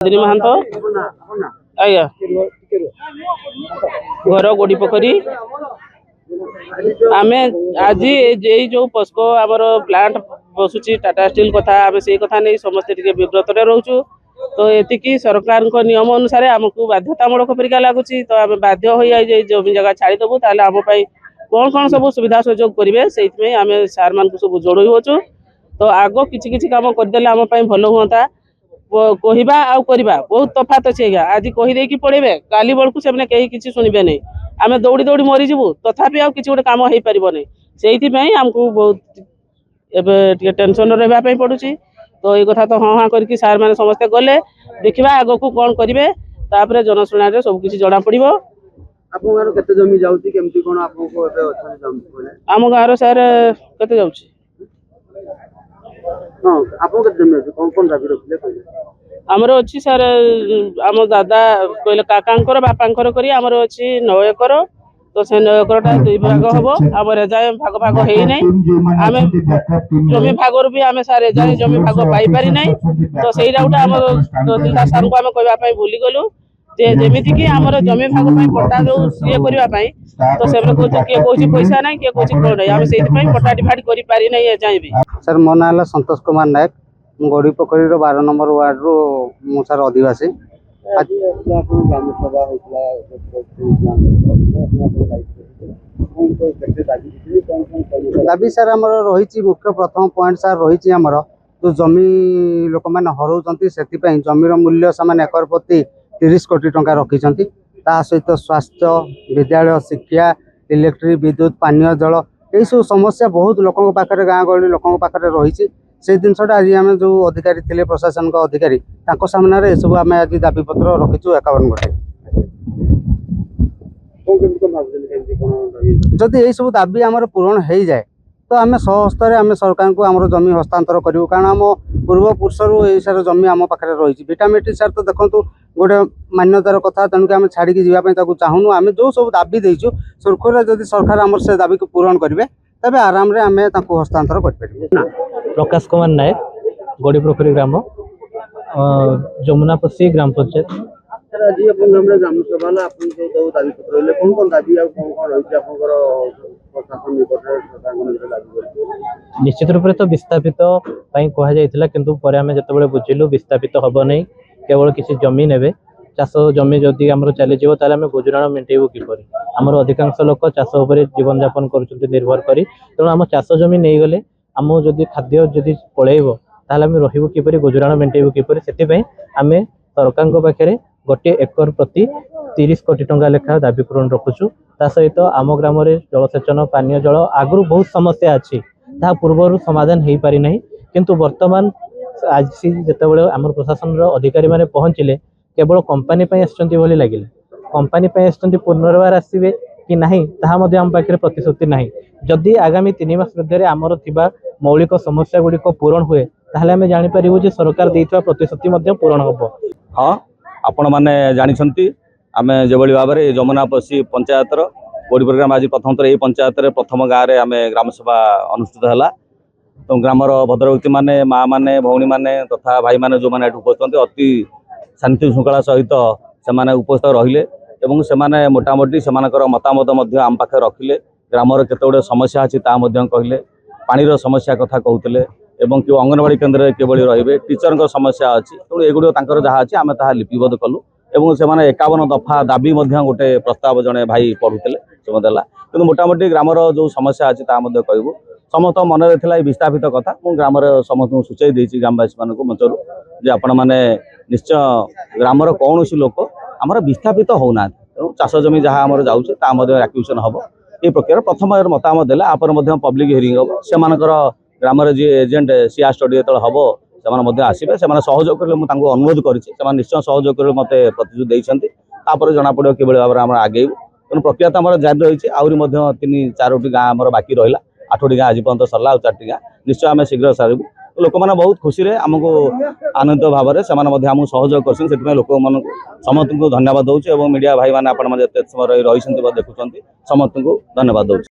दिनी महांत आज्ञा घर गोड़ी पोखरी आम आज जो पस्को आमर प्लांट बसुची टाटा स्टील कथा आम से कथा नहीं समस्ते विव्रत रोचु तो ये सरकार नियम अनुसार आमको बाध्यतामूलक परिका लगुच तो आम बाध्य हो जमी जगह छाड़ीदेवु ताल आम कौन कौन सब सुविधा सुजोग करेंगे से आम सार मान सब जोड़ होचु तो आग कि कम करदे आम भल हुआ कहवा आउ करवा बहुत तफात अच्छे आज्ञा आज कहीदे पड़े काली बेलू से कहीं किसी शुणे नहीं आम दौड़ी दौड़ी मरीजु तथापि आउ किसी गोटे कम हो पार नहीं आमको बहुत एवं टेंशन रही पड़ू तो ये कथा तो हाँ हाँ करके सार मैंने समस्ते गले देखा आग को कौन करेंगे तापर जनशुणा सब किसी जना पड़ो आम गाँव सार के जाऊँगी आमर अच्छी सार आम दादा कहले काका बापा करी आमर अच्छी 9 एकर तो से 9 एकरटा 2 भाग हम आम एजाए भाग भाग हो आम जमी भागर भी आम सार एजाए जमी भाग पाई पारि ना तो सही गोटे आम सार को आम कहवाई भूली गलु जेमिति कि आमर जमी भाग पट्टा जो सी करने तो से किए कौन पैसा ना किए कौन कौन आम से पट्टा डिवाइड कर पारि ना एजाए भी सर मो ना है संतोष कुमार नायक गोड़ी पोखरी 12 नंबर वार्ड रु मु सर अधिवासी दाबी सर आमर रही मुख्य प्रथम पॉइंट सर रही आमर जो जमी लोक मैंने हराउं से जमीर मूल्य से एकर प्रति 30 कोटी टंका रखिंट ता सहित स्वास्थ्य विद्यालय शिक्षा इलेक्ट्रिक विद्युत पानीय जल यही सब समस्या बहुत लोकों पाखे गाँ गहली लोकों पाखे रही से जिनसा आज आम जो अधिकारी थे प्रशासन अधिकारी सामने सब आम आज दाबी पत्र रखीचु 51 गोटे जदि यही सब दाबी आमर पूरण हो जाए तो आम सहस्तर आम सरकार को आम जमी हस्तांतर करूँ कारण आम पूर्व पुरुषर यही सार जमी आम पाखे रही विटामिन सार तो देखो गोटे मान्यतार कथा तेणुक आम छाड़ी जावाई चाहूनु आम जो सब दाबी देचु सुरखुर जदि सरकार आम से दाबी को पूरण करेंगे तबे आराम रे आम हस्तांतर कर प्रकाश कुमार नायक गोड़ी पोखरी ग्राम जमुनापसी ग्राम पंचायत निश्चित रूप से तो विस्थापित कहुला किंतु पर आम जो बुझिलु विस्थापित हम नहीं केवल किसी जमी ने चाष जमी जदि आम चली आम गुजराण मेटेबू किपर आमर अधिकांश लोक चाष जीवन यापन कर निर्भर करी तेणु आम चाष जमी नहीं गले आम जदि खाद्य जदि पलैब ताल आम रही किपर गुजराण मेटेबू किपर से आम सरकार पाखे 1 एकर प्रति 30 कोटी टंका लेखा दाबी पूरण रखुचु ता सहित आम ग्राम में जलसेचन पानीय जल आगु बहुत समस्या अच्छी ता पूर्व समाधान हो पारि नहीं किंतु वर्तमान आज जिते आम प्रशासन अधिकारी मैंने पहुँचले केवल कंपानी लगे कंपानी पुनर्बार आसवे कि नहीं आम पाखे प्रतिश्रुति ना जदि आगामी 3 मास मध्य आमर थिबा मौलिक समस्या गुड़िक पूरण हुए ताहले आम जापर सरकार देइथबा प्रतिश्रुति पूरण हम। हाँ आपण मैंने जानते आम जो भाव में जमुनापसी पंचायत गोड़ी प्रोग्राम आज प्रथम थर पंचायत प्रथम गाँव में आम ग्राम सभा अनुष्ठित है तो ग्रामर भद्रव्यक्ति मैंने माँ मैंने भौणी मैंने तथा भाई मैंने जो मैंने उपस्थित अति शांति श्रृंखला सहित से उपस्थित रहिले एवं से मोटामोटी से मतामत आम पाखे रखिले ग्रामर केते समस्या अच्छी कहले पानीर समस्या कथा कहते एवं कि अंगनवाड़ी केन्द्र किभली रे टीचर समस्या अच्छी तेणु एगुड़ जहाँ अच्छी आम ता लिपिबद्ध कलु एवं से 51 दफा दाबी गोटे प्रस्ताव जड़े भाई पढ़ुते से देला कि मोटामोटी ग्रामर जो समस्या अच्छी कहूँ समस्त मन में विस्थापित कथा ग्राम समस्त सूचाई देती ग्रामवासी मान मंचर जे आपण मैंने निश्चय ग्रामर कौन लोक आमर विस्थापित होना तेणु चाष जमी जहाँ आम जाऊे एक्विजिशन हम ये प्रक्रिया प्रथम मतामत देला आपर पब्लिक हियरिंग हम से ग्राम जी एजेंट सीआर स्टडी जो हम से आसवे से सहयोग करेंगे मुझे अनुरोध कर निश्चय सहयोग कर मत प्रतिश्रुति देते जना पड़ो कि भाव में आगेबू तेणु प्रक्रिया तो आम जारी रही है 3-4 गाँव आम बाकी रहा 8टी गाँ आज पर्यटन सरला 4टी गाँ निश्चय आम शीघ्र सारू लोक मैंने बहुत खुशी आमको आनंदित भाव में से सहयोग कर लोक मान समस्त को धन्यवाद दूसरे और मीडिया भाई मैंने आप समय रही देखुं समस्त को धन्यवाद दूसरे।